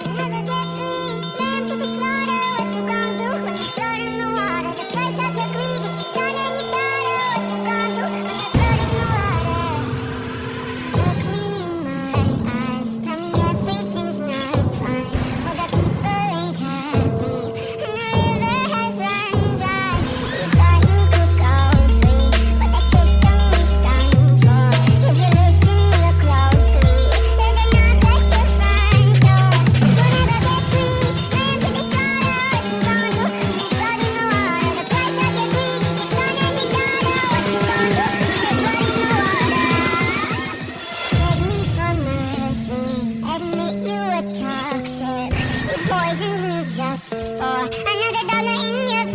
Never get free, lamb to the slaughter. What you gon' do when there's blood in the water? The price of your greed is your son and your daughter. What you gon' do when there's blood in the water? Look me in my eyes, tell me everything's not fine. All the people ain't happy, and the river has run dry. You thought you could go free, but the system is done for. If you listen real closely, there's a knock at your front door. You'll never get free, lamb to the slaughter. What you gon' do when there's blood in the water? The price of your greed is your son and your daughter. What you gon' do when there's blood in the water? Beg me for mercy, admit you were toxic. You poisoned me just for another dollar in your